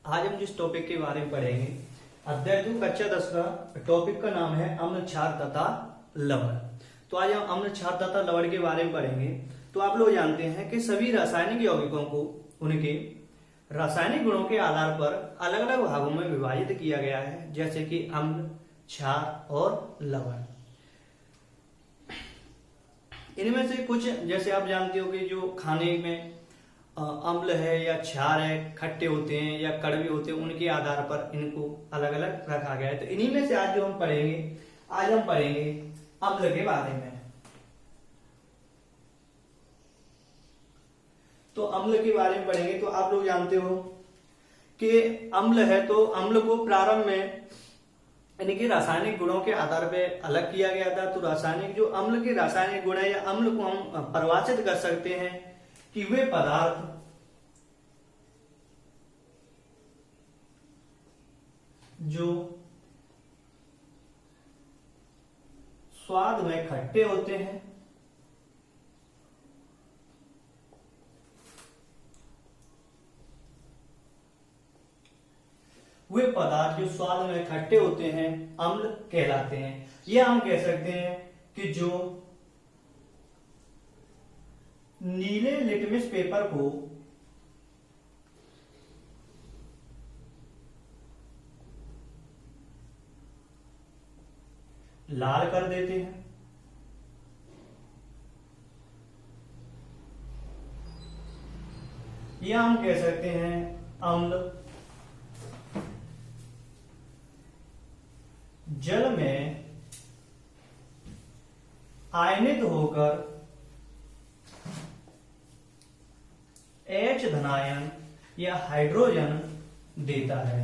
आज हम जिस टॉपिक के बारे में पढ़ेंगे अध्याय 2 कक्षा 10 का टॉपिक का नाम है अम्ल क्षार तथा लवण। तो आज हम अम्ल क्षार तथा लवण के बारे में पढ़ेंगे। तो आप लोग जानते हैं कि सभी रासायनिक यौगिकों को उनके रासायनिक गुणों के आधार पर अलग अलग भागों में विभाजित किया गया है, जैसे कि अम्ल, क्षार और लवण। इनमें से कुछ जैसे आप जानते हो कि जो खाने में अम्ल है या क्षार है, खट्टे होते हैं या कड़वे होते हैं, उनके आधार पर इनको अलग अलग रखा गया है। तो इन्हीं में से आज जो हम पढ़ेंगे, आज हम पढ़ेंगे अम्ल के बारे में। तो अम्ल के बारे में पढ़ेंगे। तो आप लोग जानते हो कि अम्ल है, तो अम्ल को प्रारंभ में इनके रासायनिक गुणों के आधार पर अलग किया गया था। तो रासायनिक जो अम्ल के रासायनिक गुण है या अम्ल को हम परिभाषित कर सकते हैं कि वे पदार्थ जो स्वाद में खट्टे होते हैं वे पदार्थ जो स्वाद में खट्टे होते हैं अम्ल कहलाते हैं। या हम कह सकते हैं कि जो नीले लिटमस पेपर को लाल कर देते हैं, या हम कह सकते हैं अम्ल जल में आयनित होकर H धनायन या हाइड्रोजन देता है।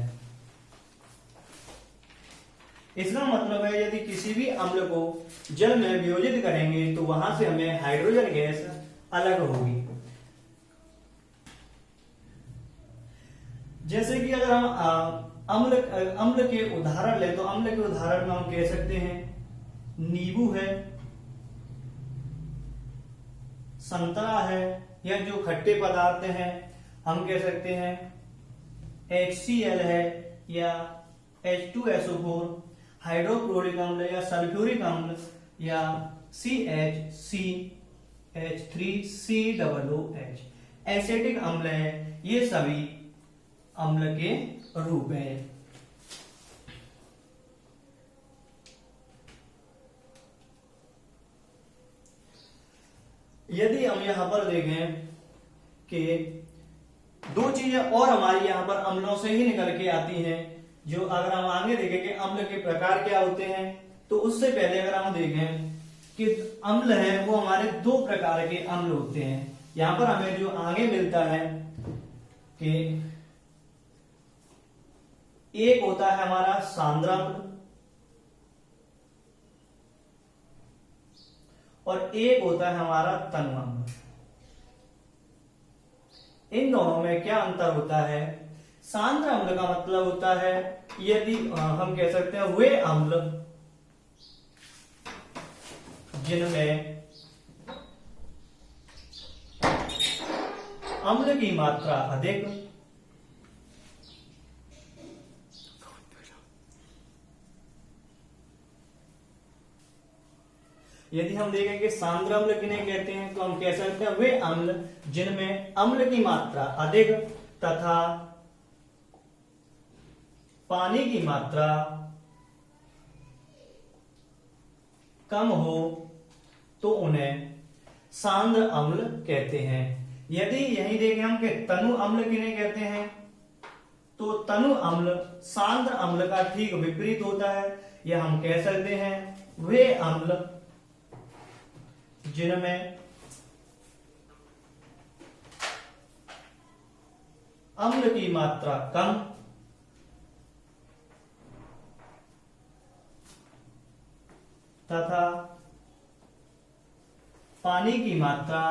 इसका मतलब है यदि किसी भी अम्ल को जल में वियोजित करेंगे तो वहां से हमें हाइड्रोजन गैस अलग होगी। जैसे कि अगर हम अम्ल के उदाहरण लें तो अम्ल के उदाहरण में हम कह सकते हैं नींबू है, संतरा है, या जो खट्टे पदार्थ हैं हम कह सकते हैं HCl है या H2SO4, हाइड्रोक्लोरिक अम्ल या सल्फ्यूरिक अम्ल या CHCH3COOH एसिटिक अम्ल है। ये सभी अम्ल के रूप हैं। यदि हम यहां पर देखें कि दो चीजें और हमारी यहां पर अम्लों से ही निकल के आती हैं, जो अगर हम आगे देखें कि अम्ल के प्रकार क्या होते हैं, तो उससे पहले अगर हम देखें कि अम्ल है वो हमारे दो प्रकार के अम्ल होते हैं। यहां पर हमें जो आगे मिलता है कि एक होता है हमारा सांद्र अम्ल और एक होता है हमारा तनु अम्ल। इन दोनों में क्या अंतर होता है? सांद्र अम्ल का मतलब होता है यदि हम कह सकते हैं वे अम्ल जिनमें अम्ल की मात्रा अधिक, यदि हम देखें कि सांद्र अम्ल किन्हें कहते हैं तो हम कह सकते हैं वे अम्ल जिनमें अम्ल की मात्रा अधिक तथा पानी की मात्रा कम हो तो उन्हें सांद्र अम्ल कहते हैं। यदि यही देखें हम कि तनु अम्ल किन्हें कहते हैं तो तनु अम्ल सांद्र अम्ल का ठीक विपरीत होता है। या हम कह सकते हैं वे अम्ल जिनमें अम्ल की मात्रा कम तथा पानी की मात्रा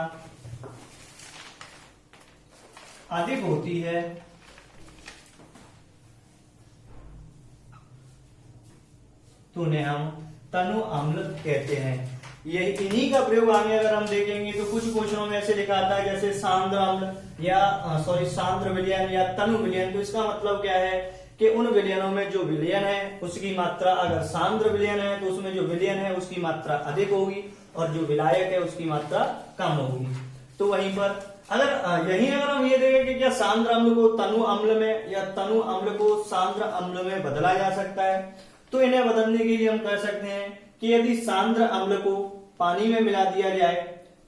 अधिक होती है, तो उन्हें हम तनु अम्ल कहते हैं। यही इन्हीं का प्रयोग आगे अगर हम देखेंगे तो कुछ क्वेश्चनों में ऐसे लिखा आता है जैसे सांद्र अम्ल या सांद्र विलयन या तनु विलयन। तो इसका मतलब क्या है कि उन विलयनों में जो विलयन है उसकी मात्रा, अगर सांद्र विलयन है तो उसमें जो विलयन है उसकी मात्रा अधिक होगी और जो विलायक है उसकी मात्रा कम होगी। तो वहीं पर अगर हम ये देखें कि क्या सांद्र अम्ल को तनु अम्ल में या तनु अम्ल को सांद्र अम्ल में बदला जा सकता है, तो इन्हें बदलने के लिए हम कर सकते हैं कि यदि सांद्र अम्ल को पानी में मिला दिया जाए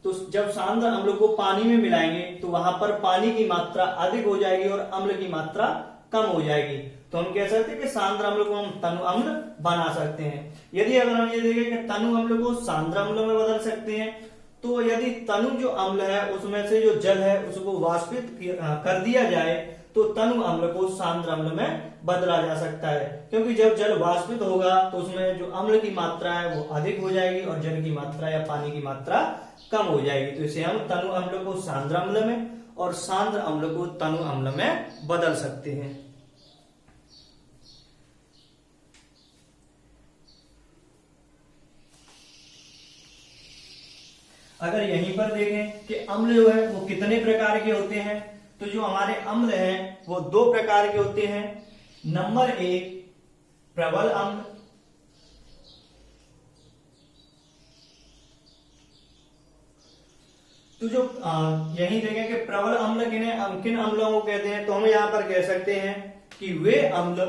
तो जब सांद्र अम्ल को पानी में मिलाएंगे तो वहां पर पानी की मात्रा अधिक हो जाएगी और अम्ल की मात्रा कम हो जाएगी। तो हम कह सकते हैं कि सांद्र अम्ल को हम तनु अम्ल बना सकते हैं। यदि अगर हम ये देखें कि तनु अम्ल को सांद्र अम्ल में बदल सकते हैं, तो यदि तनु जो अम्ल है उसमें से जो जल है उसको वाष्पित कर दिया जाए तो तनु अम्ल को सांद्र अम्ल में बदला जा सकता है, क्योंकि जब जल वाष्पित होगा तो उसमें जो अम्ल की मात्रा है वो अधिक हो जाएगी और जल की मात्रा या पानी की मात्रा कम हो जाएगी। तो इसे हम तनु अम्ल को सांद्र अम्ल में और सांद्र अम्ल को तनु अम्ल में बदल सकते हैं। अगर यहीं पर देखें कि अम्ल जो है वो कितने प्रकार के होते हैं, तो जो हमारे अम्ल हैं वो दो प्रकार के होते हैं। नंबर 1 प्रबल अम्ल, तो जो यही देखें कि प्रबल अम्ल किन अम्लों को कहते हैं, तो हम यहां पर कह सकते हैं कि वे अम्ल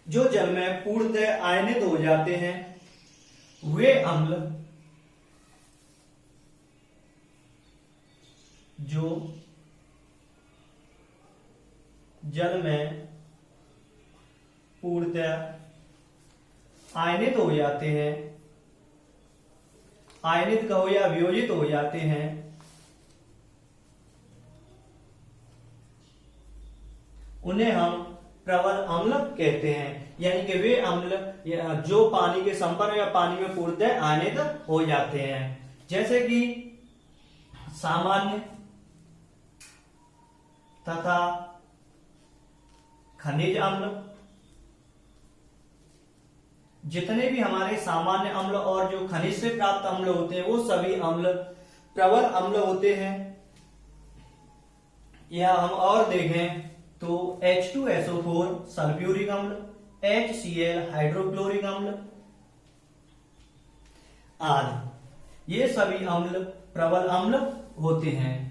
जो जल में पूर्णतः आयनित हो जाते हैं, वे अम्ल जो जल में पूर्णतः आयनित हो जाते हैं, आयनित कहो या वियोजित हो जाते हैं, उन्हें हम प्रबल अम्ल कहते हैं। यानी कि वे अम्ल जो पानी के संपर्क या पानी में पूर्णतः आयनित हो जाते हैं, जैसे कि सामान्य तथा खनिज अम्ल। जितने भी हमारे सामान्य अम्ल और जो खनिज से प्राप्त अम्ल होते हैं वो सभी अम्ल प्रबल अम्ल होते हैं। या हम और देखें तो H2SO4 सल्फ्यूरिक अम्ल, HCl हाइड्रोक्लोरिक अम्ल आदि, ये सभी अम्ल प्रबल अम्ल होते हैं।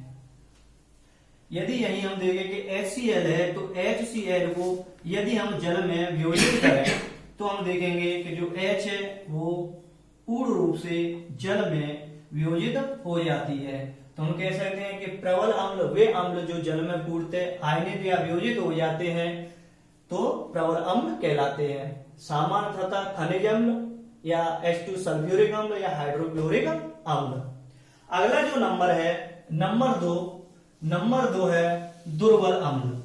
यदि यही हम देखें कि HCl है तो HCl को यदि हम जल में वियोजित करें तो हम देखेंगे कि जो H है वो पूर्ण रूप से जल में वियोजित हो जाती है। तो हम कह सकते हैं कि प्रबल अम्ल वे अम्ल जो जल में पूर्णतः आयनित या वियोजित हो जाते हैं तो प्रबल अम्ल कहलाते हैं। सामान्य तथा खनिज अम्ल या H2 सल्फ्यूरिक अम्ल या हाइड्रोक्लोरिक अम्ल। अगला जो नंबर है नंबर 2 है दुर्बल अम्ल।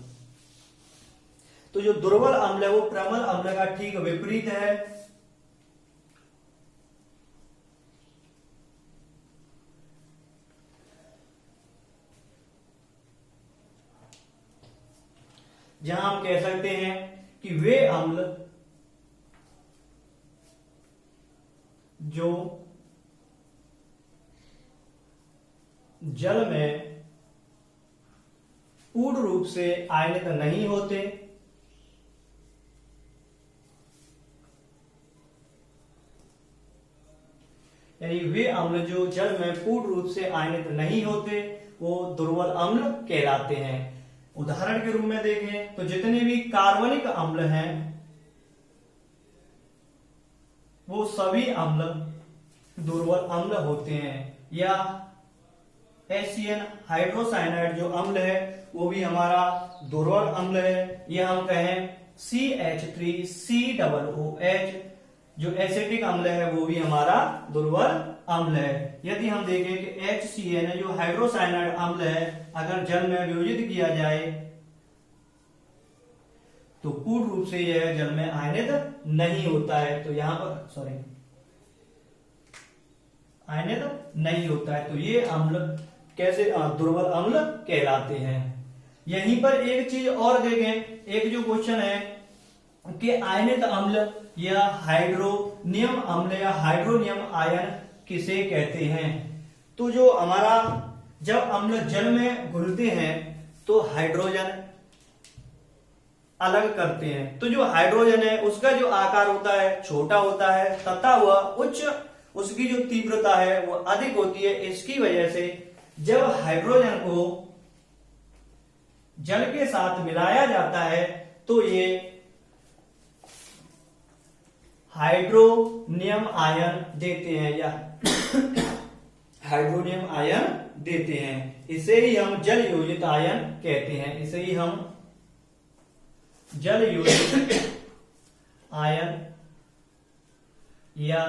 तो जो दुर्बल अम्ल है वो प्रबल अम्ल का ठीक विपरीत है। जहां हम कह सकते हैं कि वे अम्ल जो जल में पूर्ण रूप से आयनित नहीं होते, यानी वे अम्ल जो जल में पूर्ण रूप से आयनित नहीं होते वो दुर्बल अम्ल कहलाते हैं। उदाहरण के रूप में देखें तो जितने भी कार्बनिक अम्ल हैं वो सभी अम्ल दुर्बल अम्ल होते हैं। या HCN हाइड्रोसाइनाइड जो अम्ल है वो भी हमारा दुर्बल अम्ल है। या हम कहें CH3COOH जो एसिटिक अम्ल है वो भी हमारा दुर्बल अम्ल है। यदि हम देखें कि HCN जो हाइड्रोसाइनाइड अम्ल है अगर जल में वियोजित किया जाए तो पूर्ण रूप से यह जल में आयनित नहीं होता है। तो यहां पर आयनित नहीं होता है, तो ये अम्ल कैसे दुर्बल अम्ल कहलाते हैं। यहीं पर एक चीज और देखें, एक जो क्वेश्चन है कि आयनित अम्ल या हाइड्रोनियम अम्ल या हाइड्रोनियम आयन किसे कहते हैं? तो जो हमारा जब अम्ल जल में घुलते हैं तो हाइड्रोजन अलग करते हैं, तो जो हाइड्रोजन है उसका जो आकार होता है छोटा होता है तथा वह उच्च, उसकी जो तीव्रता है वो अधिक होती है। इसकी वजह से जब हाइड्रोजन को जल के साथ मिलाया जाता है तो ये हाइड्रोनियम आयन देते हैं या हाइड्रोनियम आयन देते हैं। इसे ही हम जल योजित आयन कहते हैं, इसे ही हम जल योजित आयन या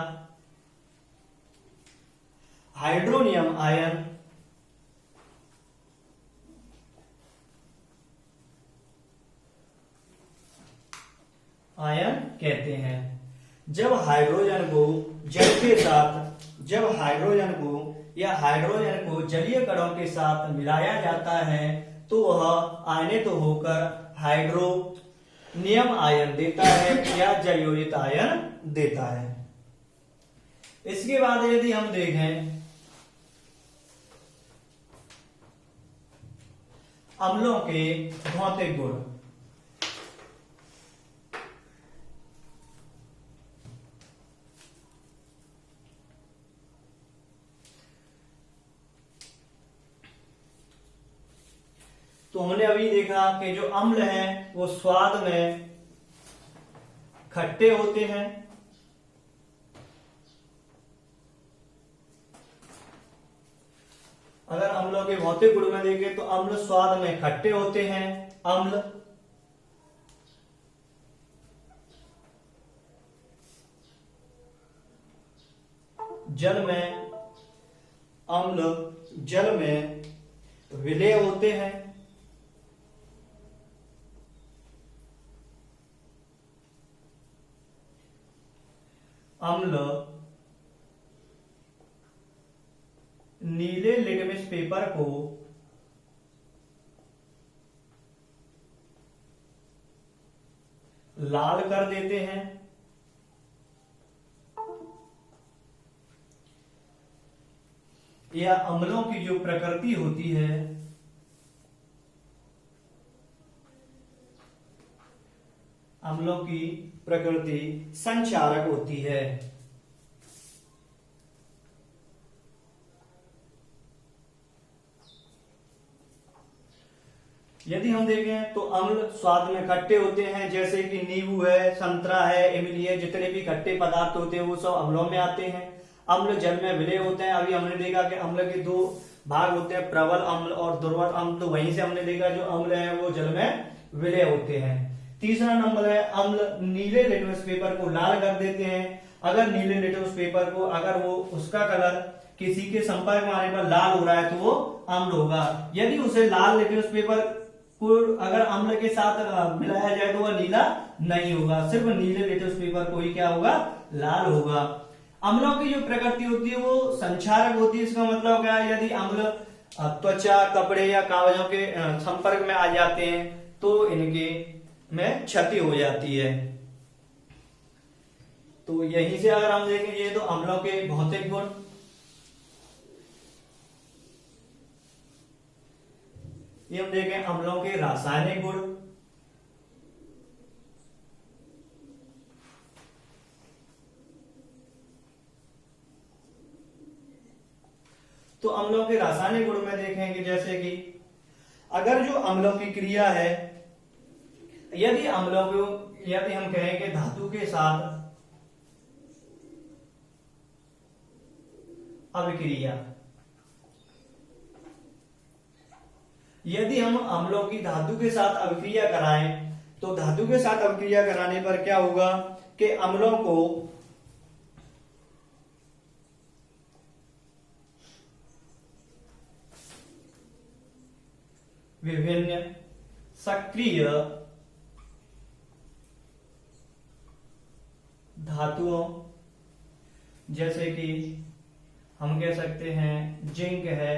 हाइड्रोनियम आयन कहते हैं। जब हाइड्रोजन को जल के साथ, जब हाइड्रोजन को या हाइड्रोजन को जलीय कणों के साथ मिलाया जाता है तो वह आयनित होकर हाइड्रोनियम आयन देता है या जल योजित आयन देता है। इसके बाद यदि हम देखें अम्लों के भौतिक गुण, तो हमने अभी देखा कि जो अम्ल हैं वो स्वाद में खट्टे होते हैं, अगर अम्लों के भौतिक गुण में देखें तो अम्ल स्वाद में खट्टे होते हैं, अम्ल जल में, अम्ल जल में विलेय होते हैं, अम्ल नीले लिटमस पेपर को लाल कर देते हैं, या अम्लों की जो प्रकृति होती है अम्लों की प्रकृति संचारक होती है। यदि हम देखें तो अम्ल स्वाद में खट्टे होते हैं, जैसे कि नींबू है, संतरा है, इमली है, जितने भी खट्टे पदार्थ होते हैं वो सब अम्लों में आते हैं। अम्ल जल में विलय होते हैं। अभी हमने देखा कि अम्ल के दो भाग होते हैं, प्रबल अम्ल और दुर्बल अम्ल, तो वहीं से हमने देखा जो अम्ल है वो जल में विलय होते हैं। तीसरा नंबर है अम्ल नीले लिटमस पेपर को लाल कर देते हैं। अगर नीले लिटमस पेपर को अगर वो उसका कलर किसी के संपर्क में आने पर लाल हो रहा है तो वो अम्ल होगा। यदि उसे लाल लिटमस पेपर को अगर अम्ल के साथ मिलाया जाए तो वह नीला नहीं होगा, सिर्फ नीले लिटमस पेपर को ही क्या होगा, लाल होगा। अम्लों की जो प्रकृति होती है वो संक्षारक होती है। इसका मतलब क्या है, यदि अम्ल त्वचा, कपड़े या कागजों के संपर्क में आ जाते हैं तो इनके में क्षति हो जाती है। तो यहीं से अगर हम देखेंगे तो अम्लों के भौतिक गुण, ये हम देखें अम्लों के रासायनिक गुण, तो अम्लों के रासायनिक गुण में देखेंगे जैसे कि अगर जो अम्लों की क्रिया है, यदि अम्लों को यदि हम कहें कि धातु के साथ अभिक्रिया, यदि हम अम्लों की धातु के साथ अभिक्रिया कराएं तो धातु के साथ अभिक्रिया कराने पर क्या होगा कि अम्लों को विभिन्न सक्रिय धातुओं, जैसे कि हम कह सकते हैं जिंक है,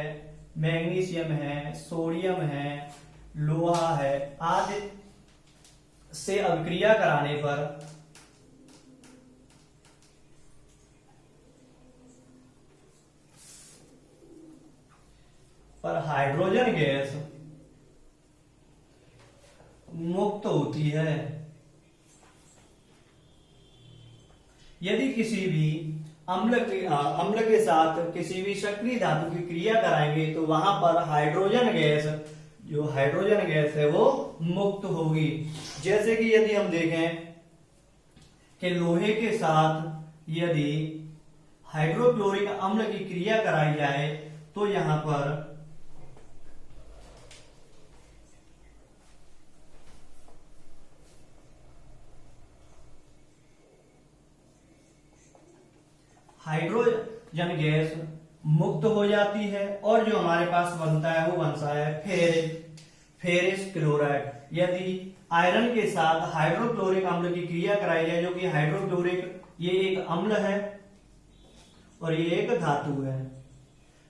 मैग्नीशियम है, सोडियम है, लोहा है आदि से अभिक्रिया कराने पर पर हाइड्रोजन गैस मुक्त होती है। यदि किसी भी अम्ल के साथ किसी भी सक्रिय धातु की क्रिया कराएंगे तो वहां पर हाइड्रोजन गैस है वो मुक्त होगी। जैसे कि यदि हम देखें कि लोहे के साथ यदि हाइड्रोक्लोरिक अम्ल की क्रिया कराई जाए तो यहां पर हाइड्रोजन गैस मुक्त हो जाती है और जो हमारे पास बनता है वो बनता है फेरिस क्लोराइड। यदि आयरन के साथ हाइड्रोक्लोरिक अम्ल की क्रिया कराई जाए, जो कि हाइड्रोक्लोरिक ये एक अम्ल है और ये एक धातु है,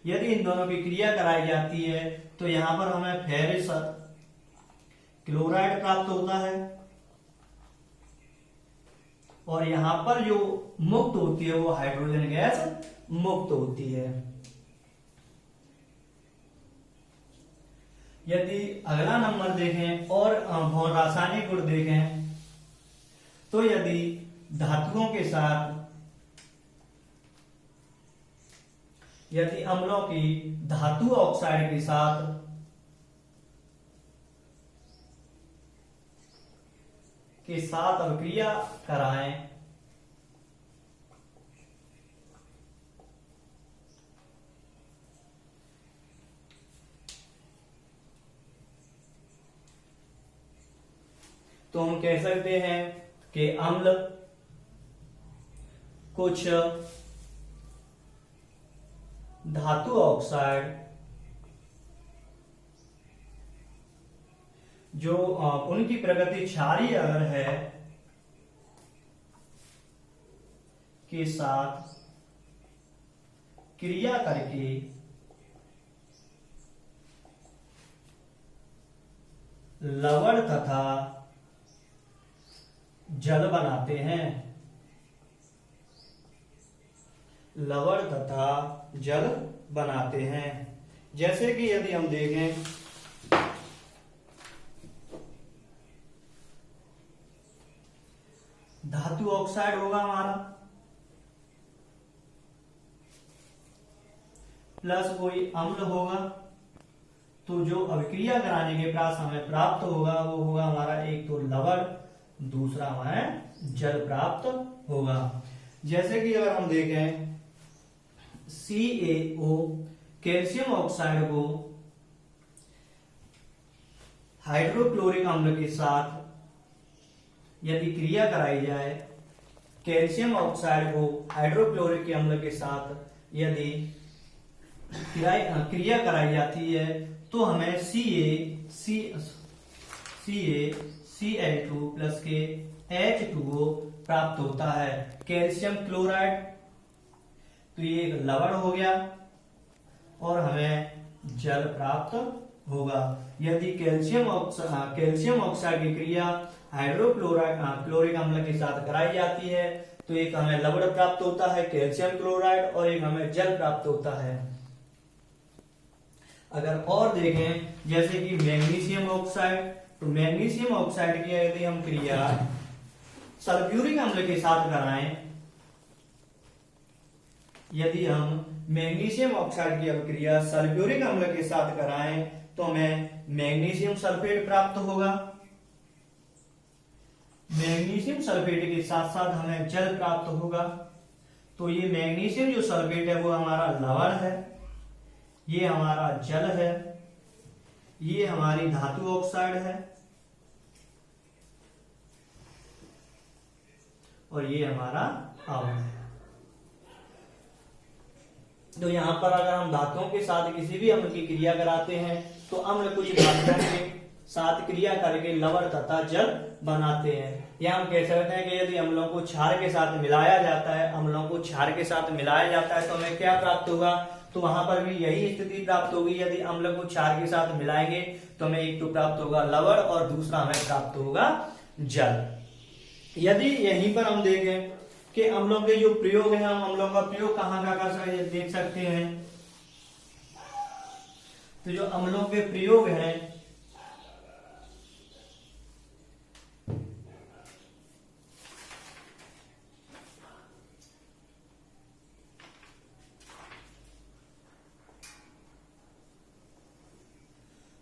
यदि इन दोनों की क्रिया कराई जाती है तो यहां पर हमें फेरिस क्लोराइड प्राप्त होता है और यहां पर जो मुक्त होती है वो हाइड्रोजन गैस मुक्त होती है। यदि अगला नंबर देखें और रासायनिक गुण देखें तो यदि धातुओं के साथ यदि अम्लों की धातु ऑक्साइड के साथ अभिक्रिया कराएं तो हम कह सकते हैं कि अम्ल कुछ धातु ऑक्साइड जो उनकी प्रगति क्षारीय अगर है के साथ क्रिया करके लवण तथा जल बनाते हैं। लवण तथा जल बनाते हैं। जैसे कि यदि हम देखें धातु ऑक्साइड होगा हमारा प्लस कोई अम्ल होगा तो जो अभिक्रिया कराने के पास हमें प्राप्त होगा वो होगा हमारा एक तो लवण, दूसरा हमें जल प्राप्त होगा। जैसे कि अगर हम देखें CaO कैल्शियम ऑक्साइड को हाइड्रोक्लोरिक अम्ल के साथ यदि क्रिया कराई जाए, कैल्शियम ऑक्साइड को हाइड्रोक्लोरिक अम्ल के साथ यदि क्रिया कराई जाती है तो हमें CaCl2 प्लस के H2O प्राप्त होता है। कैल्शियम क्लोराइड तो ये एक लवण हो गया और हमें जल प्राप्त होगा। यदि कैल्शियम ऑक्साइड की क्रिया क्लोरिक अम्ल के साथ कराई जाती है तो एक हमें लवण प्राप्त होता है कैल्शियम क्लोराइड और एक हमें जल प्राप्त होता है। अगर और देखें जैसे कि मैग्नीशियम ऑक्साइड, तो मैग्नीशियम ऑक्साइड की यदि हम क्रिया सल्फ्यूरिक अम्ल के साथ कराएं, यदि हम मैग्नीशियम ऑक्साइड की अभिक्रिया सल्फ्यूरिक अम्ल के साथ कराएं तो हमें मैग्नीशियम सल्फेट प्राप्त होगा। मैग्नीशियम सल्फेट के साथ साथ हमें जल प्राप्त होगा। तो ये मैग्नीशियम जो सल्फेट है वो हमारा लवण है, ये हमारा जल है, ये हमारी धातु ऑक्साइड है और ये हमारा अम्ल है। तो यहां पर अगर हम धातुओं के साथ किसी भी अम्ल की क्रिया कराते हैं तो अम्ल कुछ धातुओं के साथ क्रिया करके लवण तथा जल बनाते हैं। या हम कह सकते हैं कि यदि अम्लों को क्षार के साथ मिलाया जाता है, तो हमें क्या प्राप्त होगा, तो वहां पर भी यही स्थिति प्राप्त होगी। यदि अम्ल को क्षार के साथ मिलाएंगे तो हमें एक तो प्राप्त होगा लवण और दूसरा हमें प्राप्त होगा जल। यदि यहीं पर हम देखें कि अम्लों के जो प्रयोग है, हम अम्लों का प्रयोग कहाँ कर सकते देख सकते हैं, तो जो अम्लों के प्रयोग हैं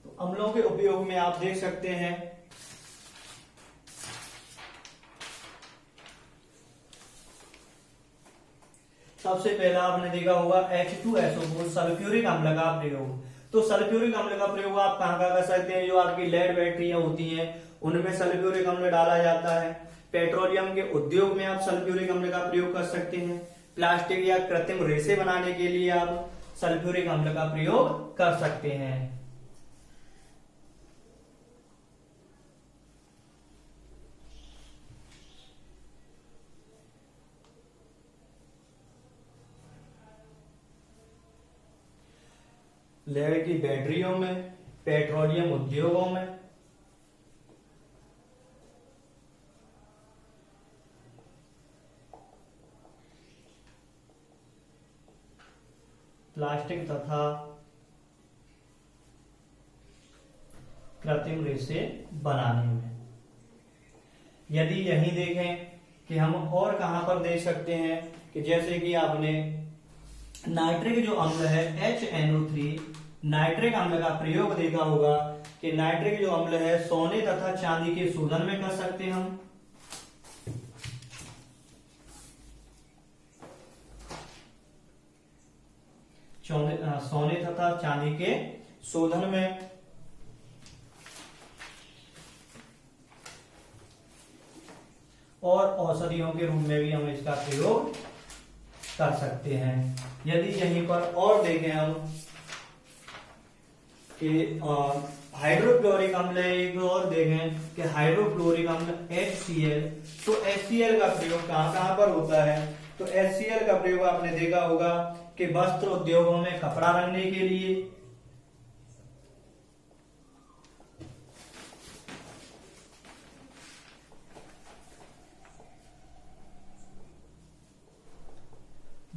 तो अम्लों के उपयोग में आप देख सकते हैं सबसे पहला आपने देखा होगा H2SO4 सल्फ्यूरिक अम्ल का प्रयोग। तो सल्फ्यूरिक अम्ल का प्रयोग आप कहाँ कहाँ कर सकते हैं, जो आपकी लेड बैटरियां होती हैं उनमें सल्फ्यूरिक अम्ल डाला जाता है। पेट्रोलियम के उद्योग में आप सल्फ्यूरिक अम्ल का प्रयोग कर सकते हैं। प्लास्टिक या कृत्रिम रेसे बनाने के लिए आप सल्फ्यूरिक अम्ल का प्रयोग कर सकते हैं। लेड की बैटरियों में, पेट्रोलियम उद्योगों में, प्लास्टिक तथा कृत्रिम रेसे बनाने में। यदि यही देखें कि हम और कहां पर देख सकते हैं कि जैसे कि आपने नाइट्रिक जो अम्ल है HNO3 नाइट्रिक अम्ल का प्रयोग देखा होगा कि नाइट्रिक जो अम्ल है सोने तथा चांदी के शोधन में कर सकते हैं हम। सोने तथा चांदी के शोधन में, और औषधियों के रूप में भी हम इसका प्रयोग कर सकते हैं। यदि यहीं पर और देखें हम कि हाइड्रोक्लोरिक अम्ल है, एक और देखें कि हाइड्रोक्लोरिक अम्ल HCl। तो HCl का प्रयोग कहां कहां पर होता है, तो HCl का प्रयोग आपने देखा होगा कि वस्त्र उद्योगों में कपड़ा रंगने के लिए,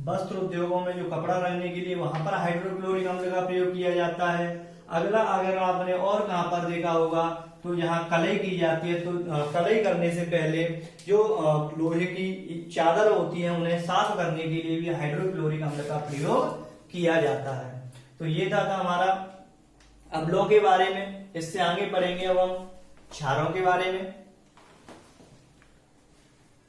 वस्त्र उद्योगों में जो कपड़ा रंगने के लिए वहां पर हाइड्रोक्लोरिक अम्ल का प्रयोग किया जाता है। अगला अगर आपने और कहां पर देखा होगा तो जहां कलई की जाती है, तो कलई करने से पहले जो लोहे की चादर होती है उन्हें साफ करने के लिए भी हाइड्रोक्लोरिक अम्ल का प्रयोग किया जाता है। तो ये था हमारा अम्लों के बारे में। इससे आगे पढ़ेंगे अब हम क्षारों के बारे में।